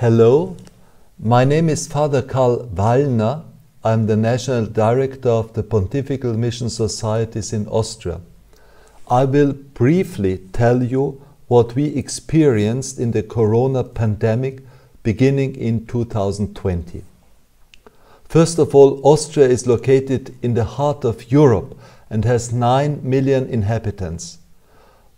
Hello, my name is Father Karl Wallner. I'm the National Director of the Pontifical Mission Societies in Austria. I will briefly tell you what we experienced in the corona pandemic beginning in 2020. First of all, Austria is located in the heart of Europe and has 9 million inhabitants.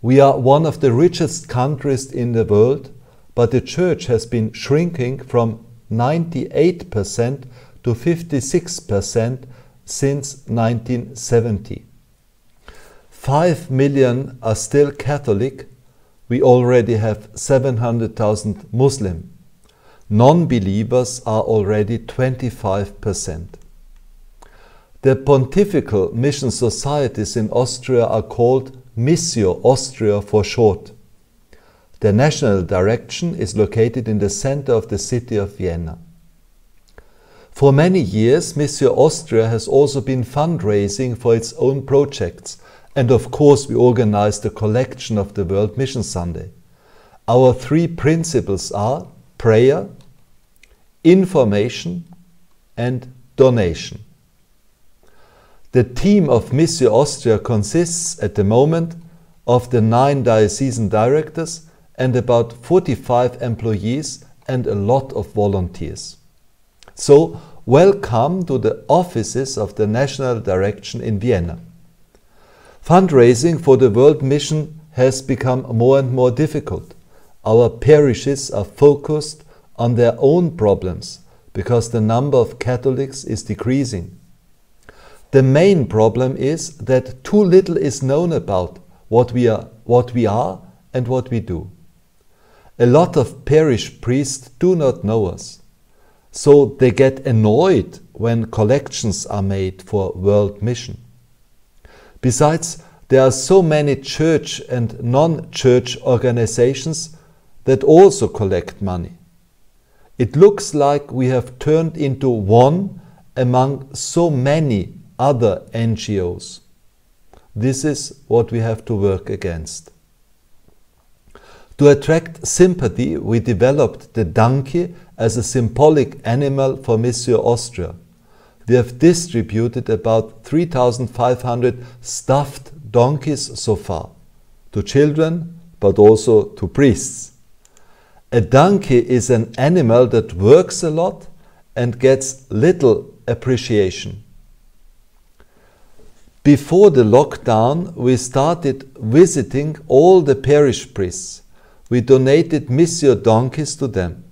We are one of the richest countries in the world, but the Church has been shrinking from 98% to 56% since 1970. 5 million are still Catholic. We already have 700,000 Muslim. Non-believers are already 25%. The Pontifical Mission Societies in Austria are called Missio Austria for short. The national direction is located in the center of the city of Vienna. For many years, Missio Austria has also been fundraising for its own projects, and of course we organize the collection of the World Mission Sunday. Our three principles are prayer, information and donation. The team of Missio Austria consists at the moment of the 9 diocesan directors and about 45 employees and a lot of volunteers. So, welcome to the offices of the National Direction in Vienna. Fundraising for the World Mission has become more and more difficult. Our parishes are focused on their own problems because the number of Catholics is decreasing. The main problem is that too little is known about what we are and what we do. A lot of parish priests do not know us, so they get annoyed when collections are made for World Mission. Besides, there are so many church and non-church organizations that also collect money. It looks like we have turned into one among so many other NGOs. This is what we have to work against. To attract sympathy, we developed the donkey as a symbolic animal for Missio Austria. We have distributed about 3,500 stuffed donkeys so far, to children but also to priests. A donkey is an animal that works a lot and gets little appreciation. Before the lockdown, we started visiting all the parish priests. We donated Missio donkeys to them.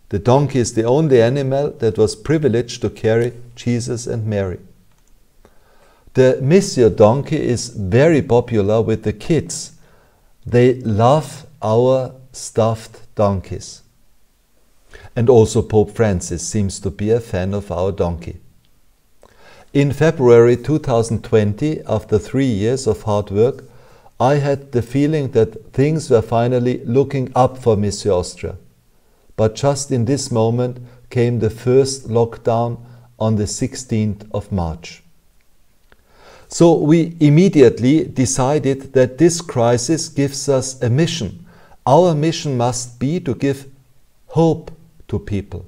The donkey is the only animal that was privileged to carry Jesus and Mary. The Missio donkey is very popular with the kids. They love our stuffed donkeys. And also Pope Francis seems to be a fan of our donkey. In February 2020, after 3 years of hard work, I had the feeling that things were finally looking up for Missio Austria. But just in this moment came the first lockdown on the 16th of March. So we immediately decided that this crisis gives us a mission. Our mission must be to give hope to people.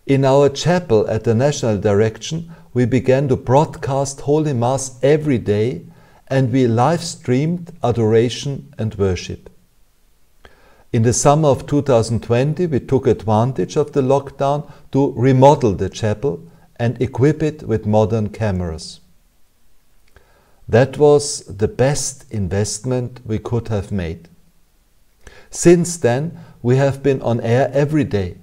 In our chapel at the National Direction, we began to broadcast Holy Mass every day, and we live-streamed adoration and worship. In the summer of 2020, we took advantage of the lockdown to remodel the chapel and equip it with modern cameras. That was the best investment we could have made. Since then, we have been on air every day.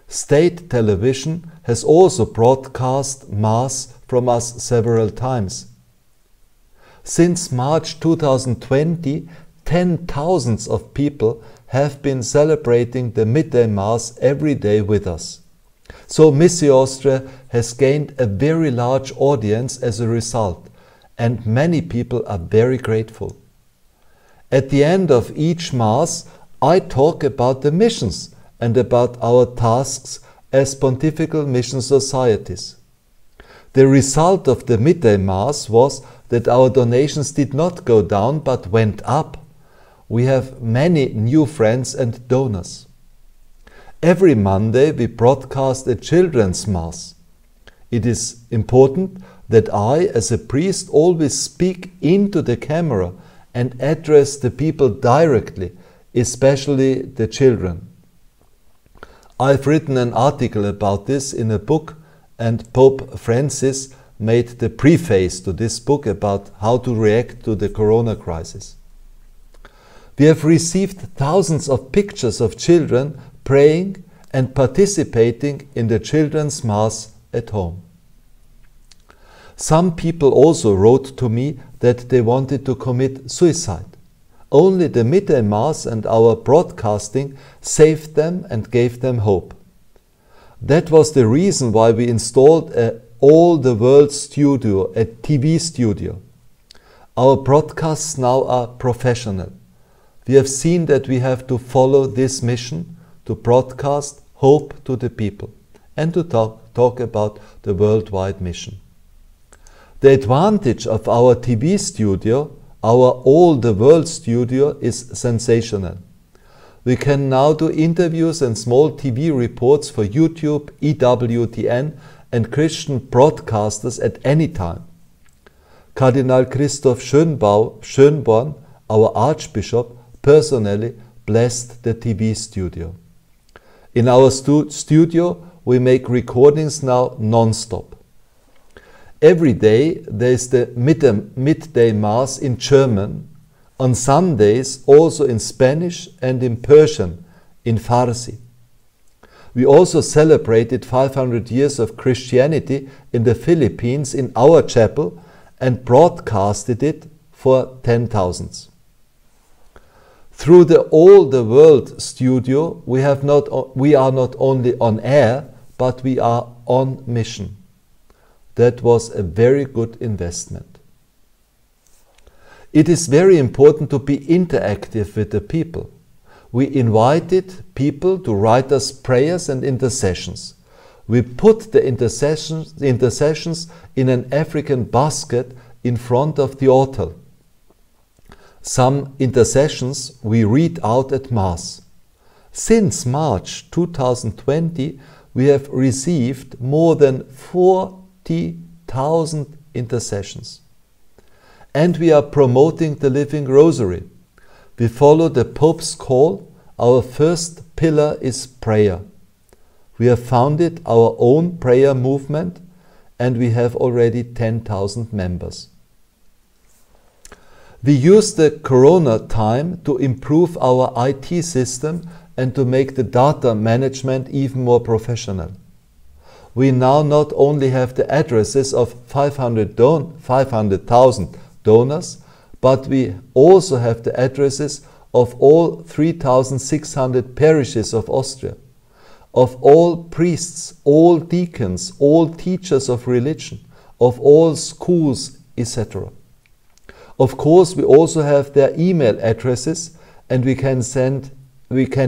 State television has also broadcast Mass from us several times. Since March 2020, 10,000s of people have been celebrating the midday Mass every day with us. So Missio Austria has gained a very large audience as a result, and many people are very grateful. At the end of each Mass, I talk about the missions and about our tasks as Pontifical Mission Societies. The result of the midday Mass was that our donations did not go down but went up. We have many new friends and donors. Every Monday we broadcast a children's Mass. It is important that I, as a priest, always speak into the camera and address the people directly, especially the children. I've written an article about this in a book, and Pope Francis made the preface to this book about how to react to the corona crisis. We have received thousands of pictures of children praying and participating in the children's Mass at home. Some people also wrote to me that they wanted to commit suicide. Only the midday Mass and our broadcasting saved them and gave them hope. That was the reason why we installed a All the World studio, a TV studio. Our broadcasts now are professional. We have seen that we have to follow this mission to broadcast hope to the people and to talk about the worldwide mission. The advantage of our TV studio, our All the World studio, is sensational. We can now do interviews and small TV reports for YouTube, EWTN and Christian broadcasters at any time. Cardinal Christoph Schönborn, our Archbishop, personally blessed the TV studio. In our studio we make recordings now non-stop. Every day there is the midday Mass in German, on Sundays also in Spanish and in Persian, in Farsi. We also celebrated 500 years of Christianity in the Philippines in our chapel and broadcasted it for 10,000s. Through the All the World studio we are not only on air, but we are on mission. That was a very good investment. It is very important to be interactive with the people. We invited people to write us prayers and intercessions. We put the intercessions in an African basket in front of the altar. Some intercessions we read out at Mass. Since March 2020, we have received more than 40,000 intercessions. And we are promoting the Living Rosary. We follow the Pope's call. Our first pillar is prayer. We have founded our own prayer movement and we have already 10,000 members. We use the corona time to improve our IT system and to make the data management even more professional. We now not only have the addresses of 500,000 donors, but we also have the addresses of all 3,600 parishes of Austria, of all priests, all deacons, all teachers of religion, of all schools, etc. Of course, we also have their email addresses and we can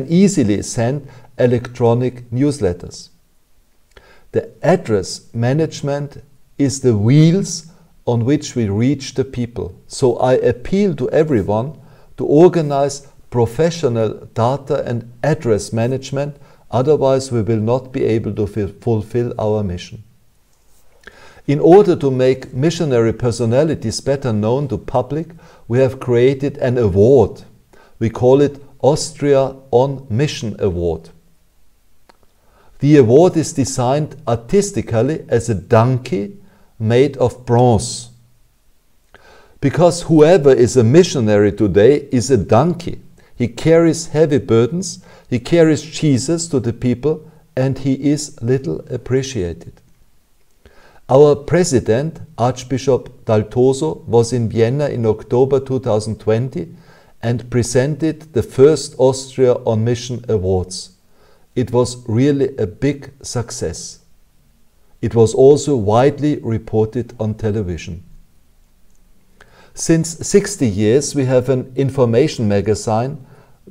easily send electronic newsletters. The address management is the wheels on which we reach the people. So I appeal to everyone to organize professional data and address management, otherwise we will not be able to fulfill our mission. In order to make missionary personalities better known to public, we have created an award. We call it Austria on Mission Award. The award is designed artistically as a donkey made of bronze. Because whoever is a missionary today is a donkey. He carries heavy burdens, he carries Jesus to the people, and he is little appreciated. Our president, Archbishop Daltoso, was in Vienna in October 2020 and presented the first Austria on Mission Awards. It was really a big success. It was also widely reported on television. Since 60 years we have an information magazine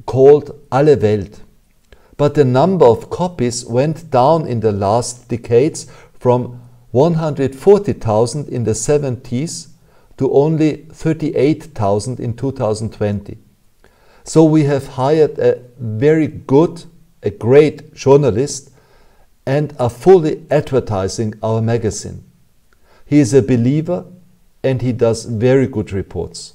called Alle Welt. But the number of copies went down in the last decades from 140,000 in the 70s to only 38,000 in 2020. So we have hired a very good a great journalist, and are fully advertising our magazine. He is a believer and he does very good reports.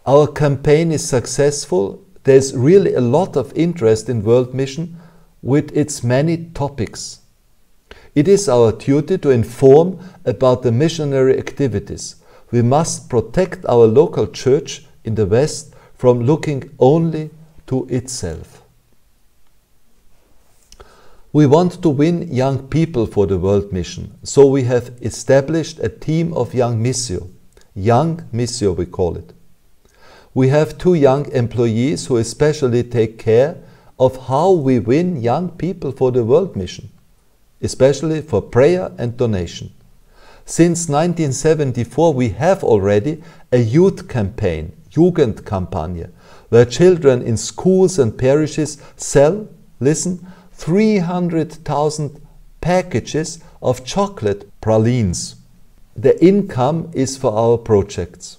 Our campaign is successful. There's really a lot of interest in World Mission with its many topics. It is our duty to inform about the missionary activities. We must protect our local church in the West from looking only to itself. We want to win young people for the World Mission, so we have established a team of young missio. Young missio we call it. We have 2 young employees who especially take care of how we win young people for the World Mission, especially for prayer and donation. Since 1974 we have already a youth campaign, Jugendkampagne, where children in schools and parishes sell, listen, 300,000 packages of chocolate pralines. The income is for our projects.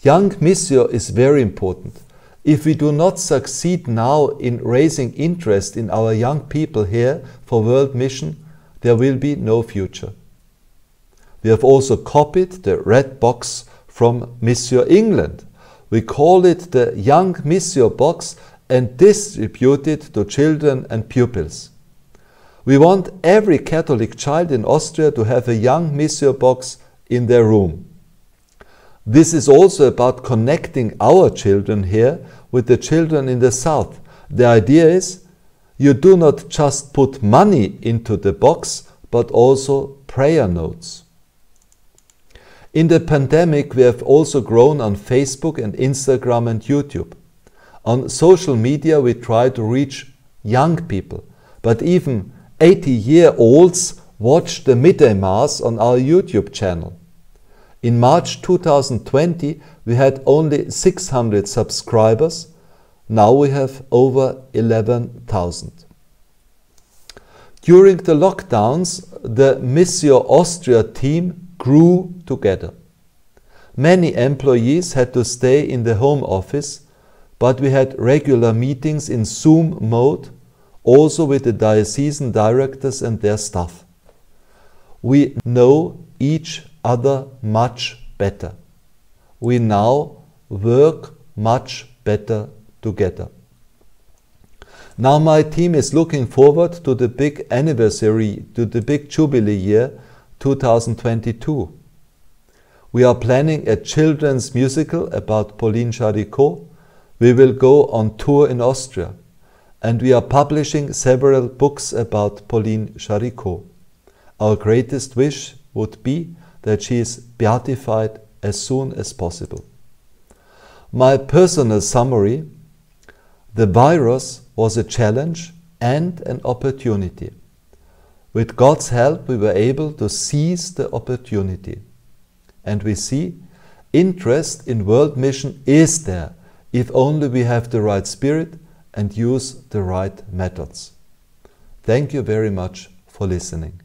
Young missio is very important. If we do not succeed now in raising interest in our young people here for World Mission, there will be no future. We have also copied the red box from Missio England. We call it the Young Missio Box and distribute it to children and pupils. We want every Catholic child in Austria to have a Young Missio Box in their room. This is also about connecting our children here with the children in the South. The idea is you do not just put money into the box, but also prayer notes. In the pandemic, we have also grown on Facebook and Instagram and YouTube. On social media, we try to reach young people, but even 80-year-olds watch the midday Mass on our YouTube channel. In March 2020, we had only 600 subscribers. Now we have over 11,000. During the lockdowns, the Missio Austria team grew together. Many employees had to stay in the home office, but we had regular meetings in Zoom mode, also with the diocesan directors and their staff. We know each other much better. We now work much better together. Now my team is looking forward to the big anniversary, to the big jubilee year 2022. We are planning a children's musical about Pauline Jaricot. We will go on tour in Austria, and we are publishing several books about Pauline Jaricot. Our greatest wish would be that she is beatified as soon as possible. My personal summary: the virus was a challenge and an opportunity. With God's help, we were able to seize the opportunity. And we see interest in World Mission is there, if only we have the right spirit and use the right methods. Thank you very much for listening.